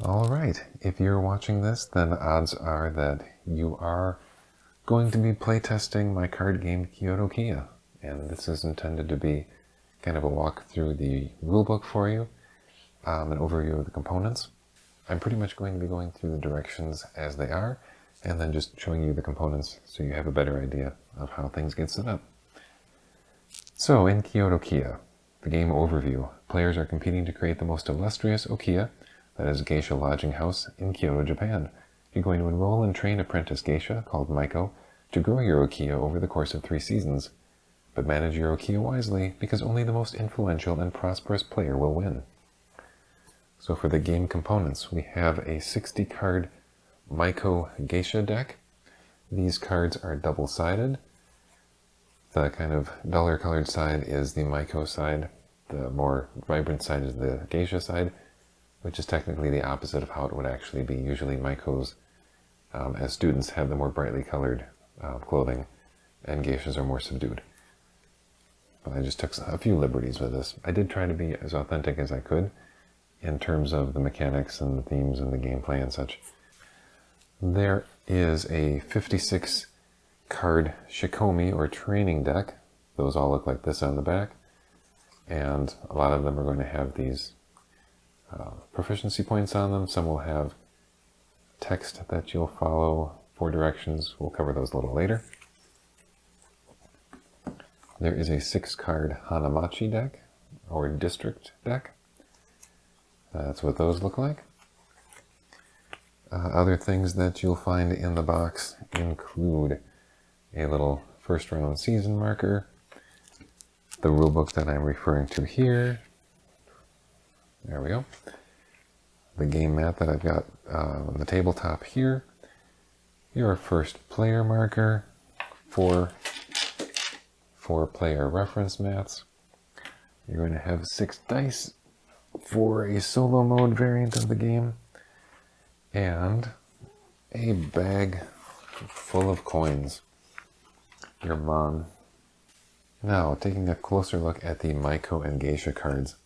Alright, if you're watching this, then odds are that you are going to be playtesting my card game KyotOkiya. And this is intended to be kind of a walk through the rulebook for you, an overview of the components. I'm pretty much going to be going through the directions as they are, and then just showing you the components so you have a better idea of how things get set up. So in KyotOkiya, the game overview, players are competing to create the most illustrious Okiya, that is geisha lodging house, in Kyoto, Japan. You're going to enroll and train apprentice geisha, called Maiko, to grow your Okiya over the course of 3 seasons. But manage your Okiya wisely, because only the most influential and prosperous player will win. So for the game components, we have a 60-card Maiko geisha deck. These cards are double-sided. The kind of duller colored side is the Maiko side. The more vibrant side is the geisha side, which is technically the opposite of how it would actually be. Usually Maikos, as students, have the more brightly colored clothing, and geishas are more subdued. But I just took a few liberties with this. I did try to be as authentic as I could in terms of the mechanics and the themes and the gameplay and such. There is a 56-card Shikomi or training deck. Those all look like this on the back, and a lot of them are going to have these proficiency points on them. Some will have text that you'll follow, 4 directions. We'll cover those a little later. There is a 6-card Hanamachi deck, or district deck. That's what those look like. Other things that you'll find in the box include a little first round season marker, the rulebook that I'm referring to here. There we go. The game mat that I've got on the tabletop here. Your first player marker, 4 player reference mats. You're going to have 6 dice for a solo mode variant of the game, and a bag full of coins, your mon. Now, taking a closer look at the Maiko and Geisha cards.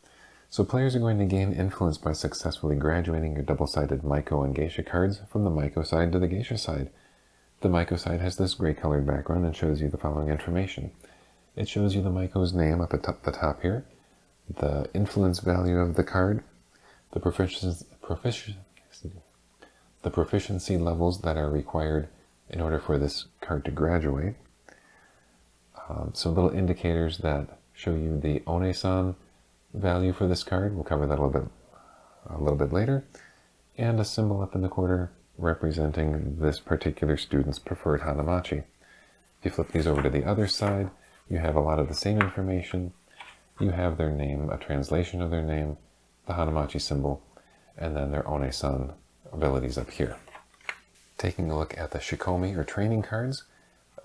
So players are going to gain influence by successfully graduating your double-sided Maiko and Geisha cards from the Maiko side to the Geisha side. The Maiko side has this gray-colored background and shows you the following information. It shows you the Maiko's name up at the top here, the influence value of the card, the proficiency levels that are required in order for this card to graduate. So little indicators that show you the One-san value for this card. We'll cover that a little bit later. And a symbol up in the corner representing this particular student's preferred Hanamachi. If you flip these over to the other side, you have a lot of the same information. You have their name, a translation of their name, the Hanamachi symbol, and then their One-san abilities up here. Taking a look at the Shikomi or training cards,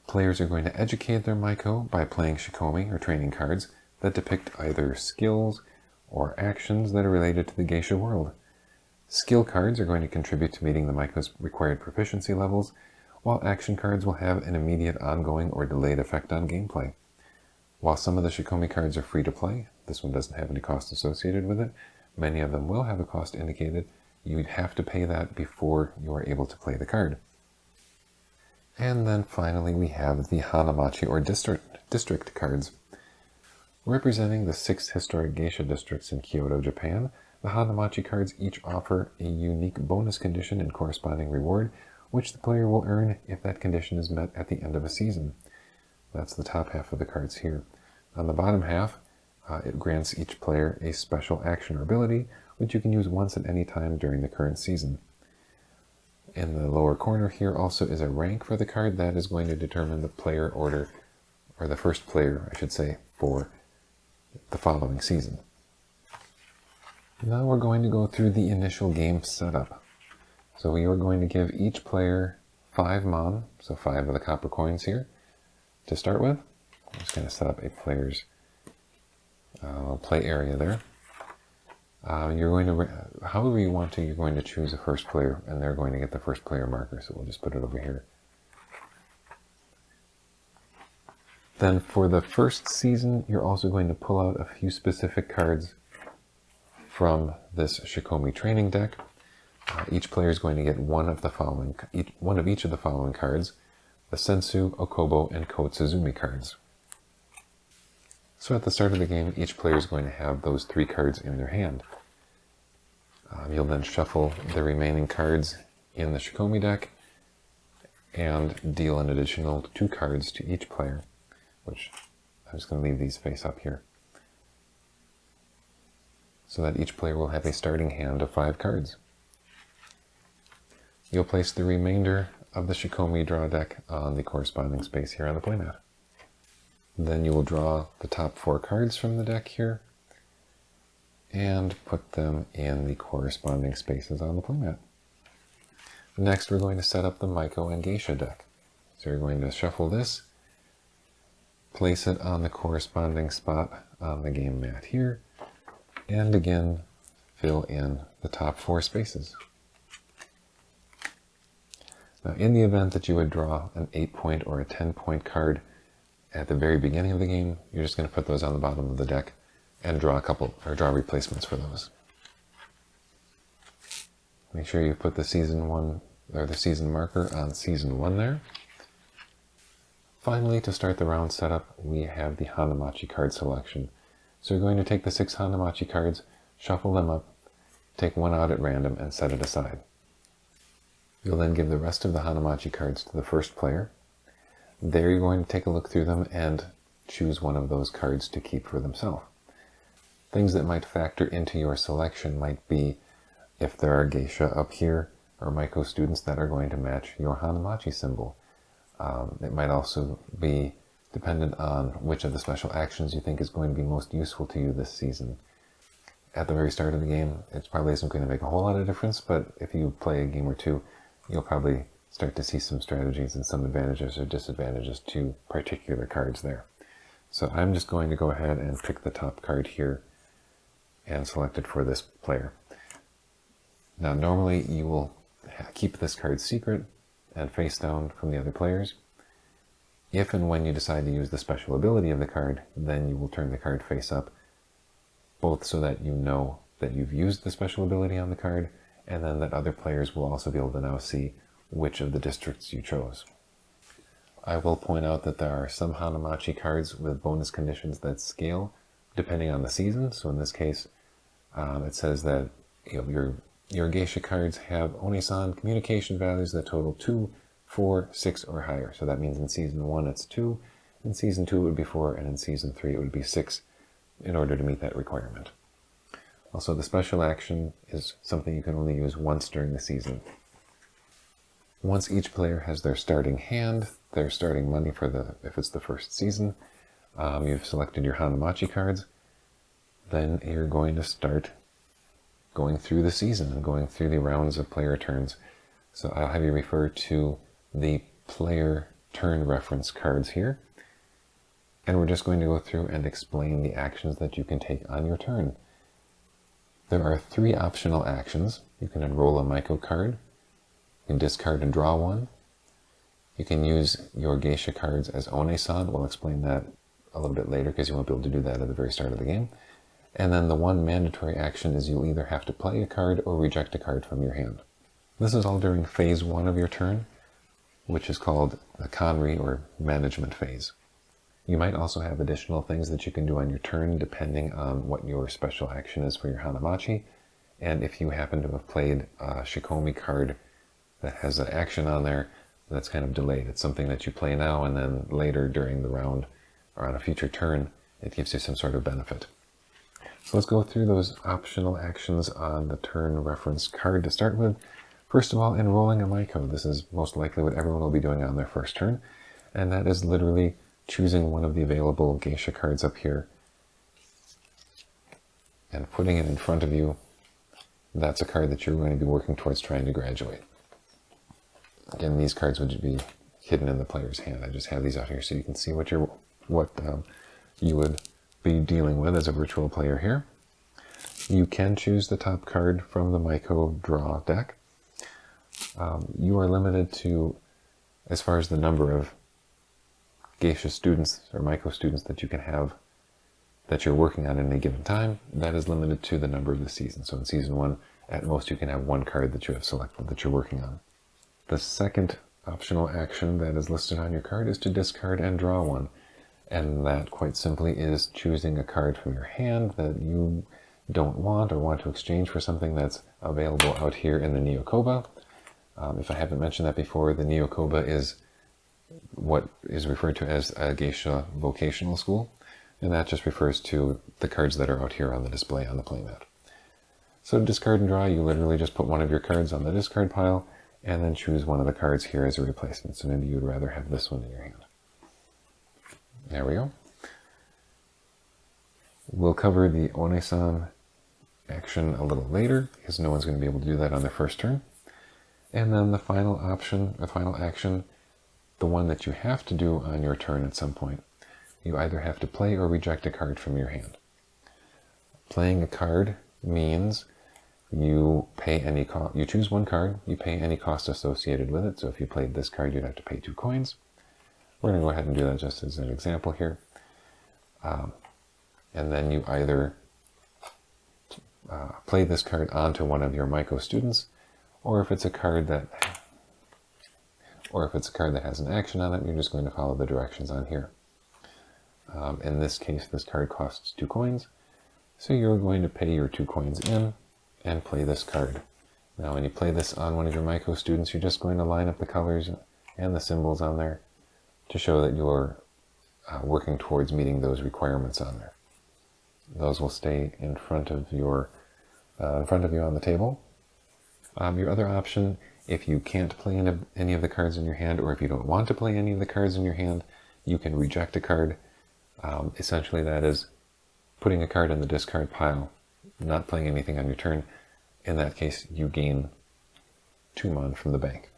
players are going to educate their Maiko by playing Shikomi or training cards that depict either skills or actions that are related to the geisha world. Skill cards are going to contribute to meeting the Maiko's required proficiency levels, while action cards will have an immediate ongoing or delayed effect on gameplay. While some of the Shikomi cards are free to play, this one doesn't have any cost associated with it. Many of them will have a cost indicated. You'd have to pay that before you are able to play the card. And then finally we have the Hanamachi or district cards. Representing the 6 historic geisha districts in Kyoto, Japan, the Hanamachi cards each offer a unique bonus condition and corresponding reward, which the player will earn if that condition is met at the end of a season. That's the top half of the cards here. On the bottom half, it grants each player a special action or ability, which you can use once at any time during the current season. In the lower corner here also is a rank for the card that is going to determine the player order, or the first player, I should say, for the following season. Now we're going to go through the initial game setup. So we are going to give each player 5 mon, so 5 of the copper coins here, to start with. I'm just going to set up a player's play area there. You're going to, however you want to, you're going to choose a first player, and they're going to get the first player marker, so we'll just put it over here. Then for the first season, you're also going to pull out a few specific cards from this Shikomi training deck. Each player is going to get one of each of the following cards: the Sensu, Okobo, and Kotsuzumi cards. So at the start of the game, each player is going to have those 3 cards in their hand. You'll then shuffle the remaining cards in the Shikomi deck and deal an additional 2 cards to each player, which I'm just going to leave these face up here, so that each player will have a starting hand of 5 cards. You'll place the remainder of the Shikomi draw deck on the corresponding space here on the playmat. Then you will draw the top 4 cards from the deck here and put them in the corresponding spaces on the playmat. Next, we're going to set up the Maiko and Geisha deck. So you're going to shuffle this, place it on the corresponding spot on the game mat here, and again, fill in the top 4 spaces. Now, in the event that you would draw an 8-point or a 10-point card at the very beginning of the game, you're just going to put those on the bottom of the deck and draw replacements for those. Make sure you put the season marker on season 1 there. Finally, to start the round setup, we have the Hanamachi card selection. So you're going to take the 6 Hanamachi cards, shuffle them up, take one out at random, and set it aside. You'll then give the rest of the Hanamachi cards to the first player. There you're going to take a look through them and choose one of those cards to keep for themselves. Things that might factor into your selection might be if there are geisha up here or Maiko students that are going to match your Hanamachi symbol. It might also be dependent on which of the special actions you think is going to be most useful to you this season. At the very start of the game, it probably isn't going to make a whole lot of difference, but if you play a game or two, you'll probably start to see some strategies and some advantages or disadvantages to particular cards there. So I'm just going to go ahead and pick the top card here and select it for this player. Now normally you will keep this card secret and face down from the other players. If and when you decide to use the special ability of the card, then you will turn the card face up, both so that you know that you've used the special ability on the card, and then that other players will also be able to now see which of the districts you chose. I will point out that there are some Hanamachi cards with bonus conditions that scale depending on the season. So in this case, it says that your geisha cards have Onisan communication values that total 2, 4, 6, or higher. So that means in season 1 it's 2, in season 2 it would be 4, and in season 3 it would be 6 in order to meet that requirement. Also, the special action is something you can only use once during the season. Once each player has their starting hand, their starting money if it's the first season, you've selected your Hanamachi cards, then you're going to start going through the season and going through the rounds of player turns. So I'll have you refer to the player turn reference cards here, and we're just going to go through and explain the actions that you can take on your turn. There are 3 optional actions. You can enroll a Maiko card, you can discard and draw one, you can use your geisha cards as One-san. We'll explain that a little bit later because you won't be able to do that at the very start of the game. And then the one mandatory action is you'll either have to play a card or reject a card from your hand. This is all during phase 1 of your turn, which is called the Kanri or management phase. You might also have additional things that you can do on your turn depending on what your special action is for your Hanamachi. And if you happen to have played a Shikomi card that has an action on there that's kind of delayed, it's something that you play now and then later during the round or on a future turn, it gives you some sort of benefit. So let's go through those optional actions on the turn reference card to start with. First of all, enrolling a Maiko. This is most likely what everyone will be doing on their first turn, and that is literally choosing one of the available geisha cards up here and putting it in front of you. That's a card that you're going to be working towards trying to graduate. Again, these cards would be hidden in the player's hand. I just have these out here so you can see what you would be dealing with as a virtual player here. You can choose the top card from the Maiko draw deck. You are limited to, as far as the number of geisha students or Maiko students that you can have that you're working on at any given time, that is limited to the number of the season. So in season 1, At most you can have one card that you have selected that you're working on. The second optional action that is listed on your card is to discard and draw one. And that quite simply is choosing a card from your hand that you don't want or want to exchange for something that's available out here in the Neokoba. If I haven't mentioned that before, the Neokoba is what is referred to as a geisha vocational school, and that just refers to the cards that are out here on the display on the playmat. So to discard and draw, you literally just put one of your cards on the discard pile and then choose one of the cards here as a replacement. So maybe you'd rather have this one in your hand. There we go. We'll cover the One-san action a little later, because no one's going to be able to do that on their first turn. And then the final option, the final action, the one that you have to do on your turn at some point. You either have to play or reject a card from your hand. Playing a card means you pay any cost. You choose one card, you pay any cost associated with it. So if you played this card, you'd have to pay 2 coins. We're going to go ahead and do that just as an example here. And then you either play this card onto one of your Maiko students, or if it's a card that has an action on it, you're just going to follow the directions on here. In this case, this card costs 2 coins, so you're going to pay your 2 coins in and play this card. Now when you play this on one of your Maiko students, you're just going to line up the colors and the symbols on there to show that you're working towards meeting those requirements on there. Those will stay in front of you on the table. Your other option, if you can't play any of the cards in your hand, or if you don't want to play any of the cards in your hand, you can reject a card. Essentially that is putting a card in the discard pile, not playing anything on your turn. In that case, you gain 2 mon from the bank.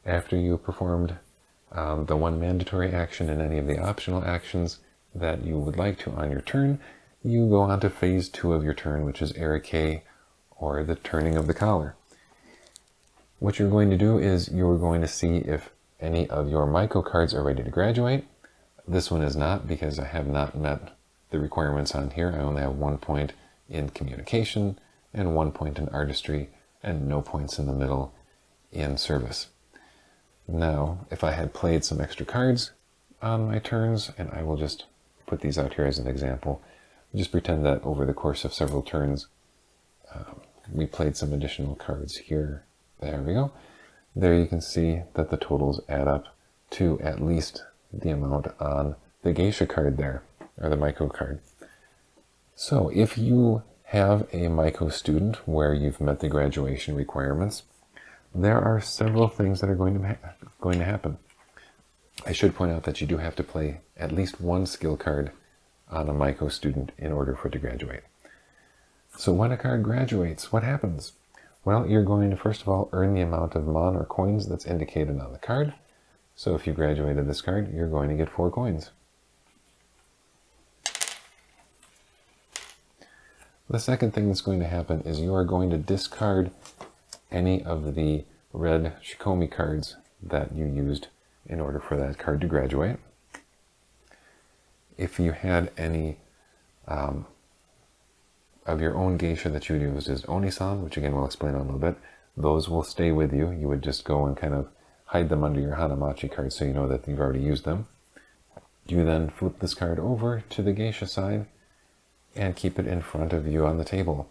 After you've performed the one mandatory action and any of the optional actions that you would like to on your turn, you go on to phase 2 of your turn, which is Erike, or the turning of the collar. What you're going to do is you're going to see if any of your Maiko cards are ready to graduate. This one is not, because I have not met the requirements on here. I only have 1 point in communication and 1 point in artistry and no points in the middle in service. Now, if I had played some extra cards on my turns, and I will just put these out here as an example, just pretend that over the course of several turns, we played some additional cards here. There we go. There you can see that the totals add up to at least the amount on the geisha card there, or the Maiko card. So if you have a Maiko student where you've met the graduation requirements, there are several things that are going to happen. I should point out that you do have to play at least 1 skill card on a Maiko student in order for it to graduate. So when a card graduates, what happens? Well, you're going to first of all earn the amount of mon or coins that's indicated on the card. So if you graduated this card, you're going to get 4 coins. The second thing that's going to happen is you are going to discard any of the red Shikomi cards that you used in order for that card to graduate. If you had any of your own geisha that you used as Oni-san, which again we'll explain in a little bit, those will stay with you. You would just go and kind of hide them under your Hanamachi card so you know that you've already used them. You then flip this card over to the geisha side and keep it in front of you on the table.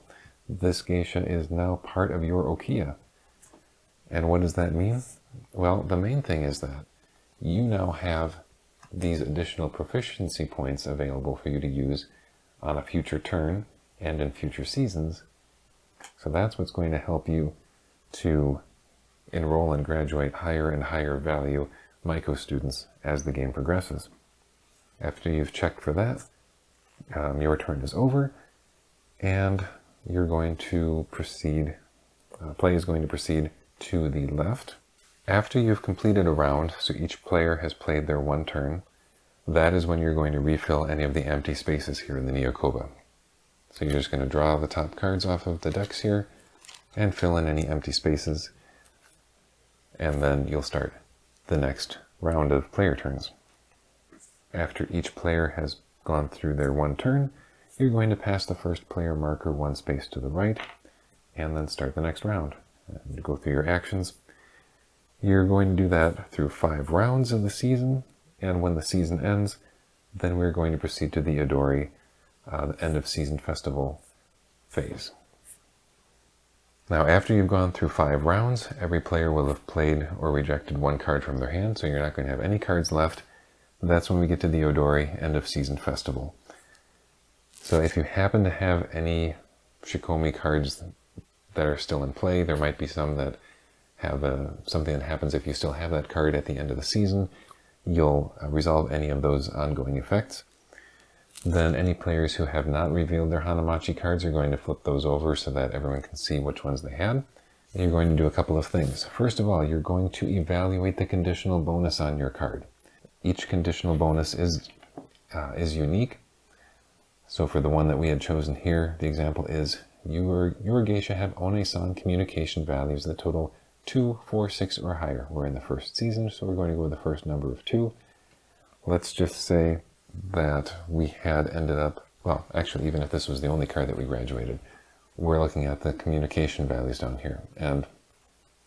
This geisha is now part of your Okiya. And what does that mean? Well, the main thing is that you now have these additional proficiency points available for you to use on a future turn and in future seasons. So that's what's going to help you to enroll and graduate higher and higher value Maiko students as the game progresses. After you've checked for that, your turn is over, and you're going to proceed, play is going to proceed to the left. After you've completed a round, so each player has played their 1 turn, that is when you're going to refill any of the empty spaces here in the Neokoba. So you're just going to draw the top cards off of the decks here and fill in any empty spaces, and then you'll start the next round of player turns. After each player has gone through their 1 turn, you're going to pass the first player marker 1 space to the right, and then start the next round. And go through your actions. You're going to do that through 5 rounds of the season, and when the season ends, then we're going to proceed to the Odori, the end of season festival phase. Now, after you've gone through 5 rounds, every player will have played or rejected 1 card from their hand, so you're not going to have any cards left. That's when we get to the Odori, end of season festival. So if you happen to have any Shikomi cards that are still in play, there might be some that have something that happens if you still have that card at the end of the season. You'll resolve any of those ongoing effects. Then any players who have not revealed their Hanamachi cards are going to flip those over so that everyone can see which ones they had. And you're going to do a couple of things. First of all, you're going to evaluate the conditional bonus on your card. Each conditional bonus is unique. So for the one that we had chosen here, the example is your geisha have One-san communication values that total 2, 4, 6, or higher. We're in the first season, so we're going to go with the first number of 2. Let's just say that we had ended up, well, actually, even if this was the only card that we graduated, we're looking at the communication values down here, and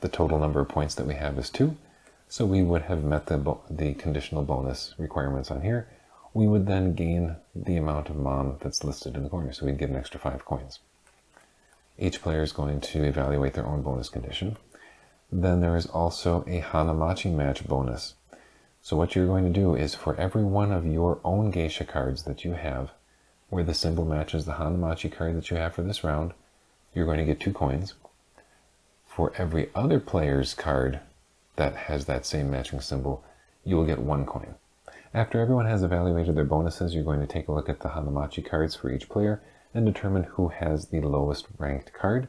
the total number of points that we have is 2, so we would have met the conditional bonus requirements on here. We would then gain the amount of mon that's listed in the corner, so we'd get an extra 5 coins. Each player is going to evaluate their own bonus condition. Then there is also a Hanamachi match bonus. So what you're going to do is for every one of your own geisha cards that you have, where the symbol matches the Hanamachi card that you have for this round, you're going to get 2 coins. For every other player's card that has that same matching symbol, you will get 1 coin. After everyone has evaluated their bonuses, you're going to take a look at the Hanamachi cards for each player and determine who has the lowest ranked card.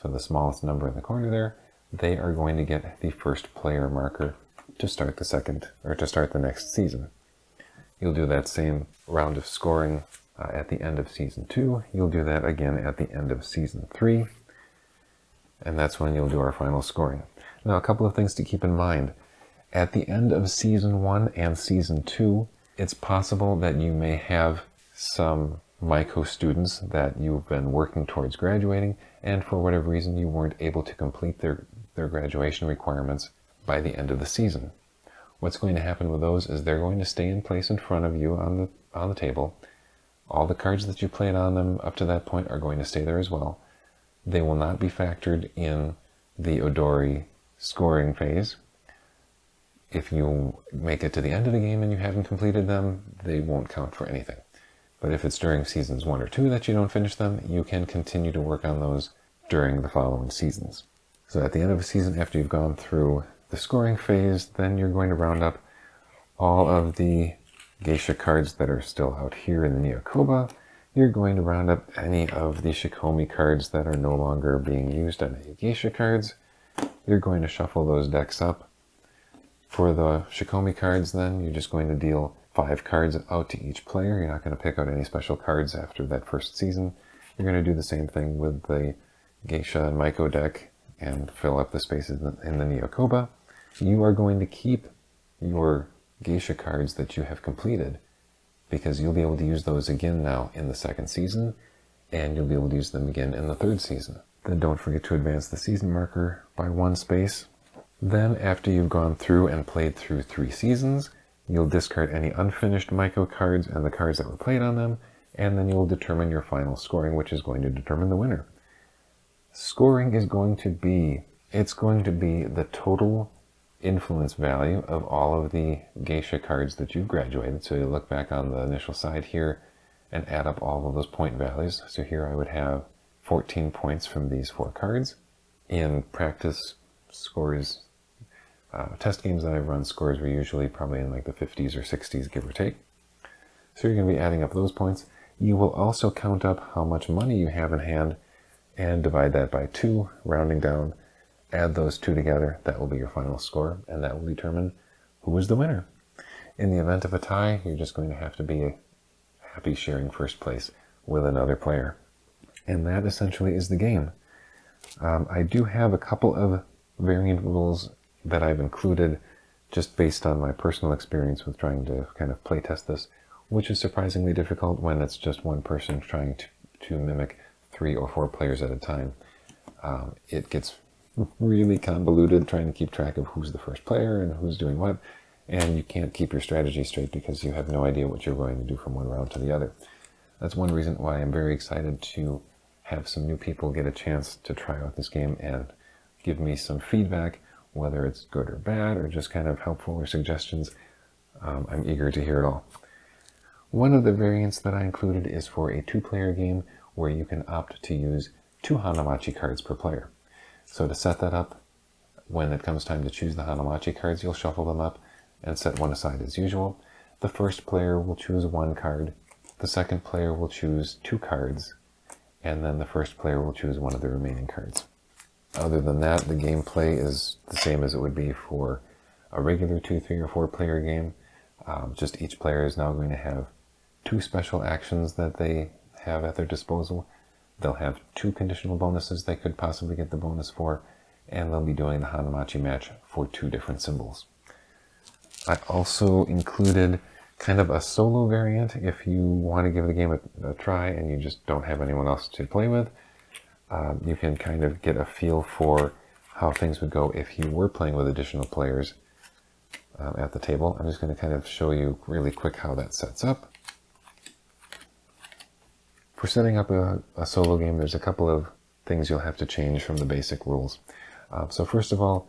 So the smallest number in the corner there, they are going to get the first player marker to start the next season. You'll do that same round of scoring at the end of season 2. You'll do that again at the end of season 3. And that's when you'll do our final scoring. Now, a couple of things to keep in mind. At the end of season 1 and season 2, it's possible that you may have some Maiko students that you've been working towards graduating, and for whatever reason you weren't able to complete their graduation requirements by the end of the season. What's going to happen with those is they're going to stay in place in front of you on the table. All the cards that you played on them up to that point are going to stay there as well. They will not be factored in the Odori scoring phase. If you make it to the end of the game and you haven't completed them, they won't count for anything. But if it's during seasons 1 or 2 that you don't finish them, you can continue to work on those during the following seasons. So at the end of a season, after you've gone through the scoring phase, then you're going to round up all of the geisha cards that are still out here in the Nyokoba. You're going to round up any of the Shikomi cards that are no longer being used on any geisha cards. You're going to shuffle those decks up. For the Shikomi cards then, you're just going to deal 5 cards out to each player. You're not going to pick out any special cards after that first season. You're going to do the same thing with the Geisha and Maiko deck and fill up the spaces in the Nyokoba. You are going to keep your Geisha cards that you have completed because you'll be able to use those again now in the second season, and you'll be able to use them again in the third season. Then don't forget to advance the season marker by 1 space. Then, after you've gone through and played through 3 seasons, you'll discard any unfinished Maiko cards and the cards that were played on them, and then you'll determine your final scoring, which is going to determine the winner. Scoring is going to be the total influence value of all of the geisha cards that you've graduated. So you look back on the initial side here and add up all of those point values. So here I would have 14 points from these 4 cards. In practice scores, test games that I've run, scores were usually probably in like the 50s or 60s, give or take. So you're going to be adding up those points. You will also count up how much money you have in hand and divide that by 2, rounding down. Add those 2 together. That will be your final score, and that will determine who is the winner. In the event of a tie, you're just going to have to be happy sharing first place with another player. And that essentially is the game. I do have a couple of variant rules that I've included just based on my personal experience with trying to kind of play test this, which is surprisingly difficult when it's just one person trying to mimic 3 or 4 players at a time. It gets really convoluted trying to keep track of who's the first player and who's doing what, and you can't keep your strategy straight because you have no idea what you're going to do from one round to the other. That's one reason why I'm very excited to have some new people get a chance to try out this game and give me some feedback, whether it's good or bad or just kind of helpful or suggestions. I'm eager to hear it all. One of the variants that I included is for a 2-player game where you can opt to use 2 Hanamachi cards per player. So to set that up, when it comes time to choose the Hanamachi cards, you'll shuffle them up and set one aside as usual. The first player will choose 1 card, the second player will choose 2 cards, and then the first player will choose 1 of the remaining cards. Other than that, the gameplay is the same as it would be for a regular 2, 3, or 4-player game. Just each player is now going to have 2 special actions that they have at their disposal. They'll have 2 conditional bonuses they could possibly get the bonus for, and they'll be doing the Hanamachi match for 2 different symbols. I also included kind of a solo variant if you want to give the game a try and you just don't have anyone else to play with. You can kind of get a feel for how things would go if you were playing with additional players at the table. I'm just going to kind of show you really quick how that sets up. For setting up a solo game, there's a couple of things you'll have to change from the basic rules. So first of all,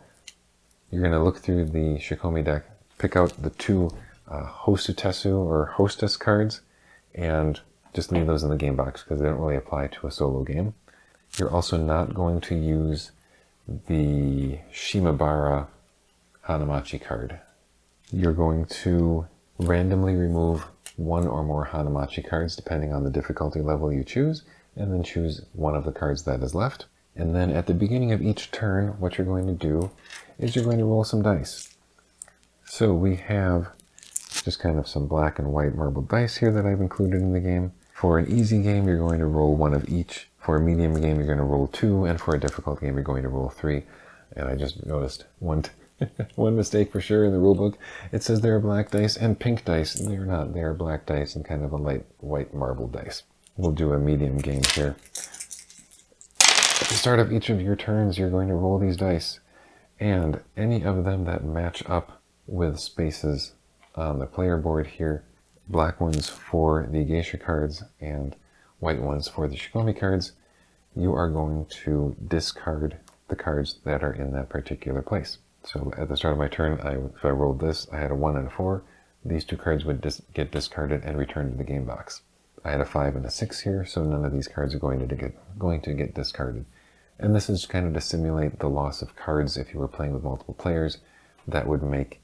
you're going to look through the Shikomi deck, pick out the 2 Hosutetsu or Hostess cards, and just leave those in the game box because they don't really apply to a solo game. You're also not going to use the Shimabara Hanamachi card. You're going to randomly remove 1 or more Hanamachi cards depending on the difficulty level you choose, and then choose 1 of the cards that is left. And then at the beginning of each turn, what you're going to do is you're going to roll some dice. So we have just kind of some black and white marbled dice here that I've included in the game. For an easy game, you're going to roll 1 of each. For a medium game, you're going to roll 2, and for a difficult game, you're going to roll 3. And I just noticed one mistake for sure in the rulebook. It says there are black dice and pink dice. They're not. They are black dice and kind of a light white marbled dice. We'll do a medium game here. At the start of each of your turns, you're going to roll these dice, and any of them that match up with spaces on the player board here, black ones for the geisha cards and white ones for the Shikomi cards, you are going to discard the cards that are in that particular place. So at the start of my turn, if I rolled this, I had a 1 and a 4. These 2 cards would get discarded and returned to the game box. I had a 5 and a 6 here, so none of these cards are going to get discarded. And this is kind of to simulate the loss of cards if you were playing with multiple players. That would make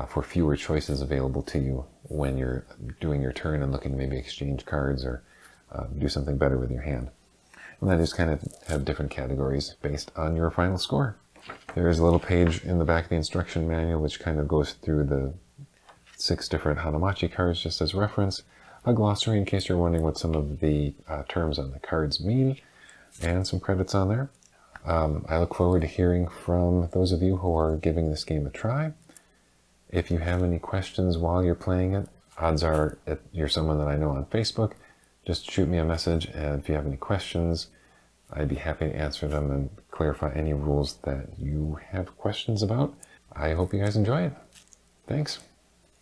for fewer choices available to you when you're doing your turn and looking to maybe exchange cards or do something better with your hand. And then just kind of have different categories based on your final score. There's a little page in the back of the instruction manual which kind of goes through the 6 different Hanamachi cards just as reference, a glossary in case you're wondering what some of the terms on the cards mean, and some credits on there. I look forward to hearing from those of you who are giving this game a try. If you have any questions while you're playing it, odds are you're someone that I know on Facebook. Just shoot me a message, and if you have any questions, I'd be happy to answer them and clarify any rules that you have questions about. I hope you guys enjoy it. Thanks.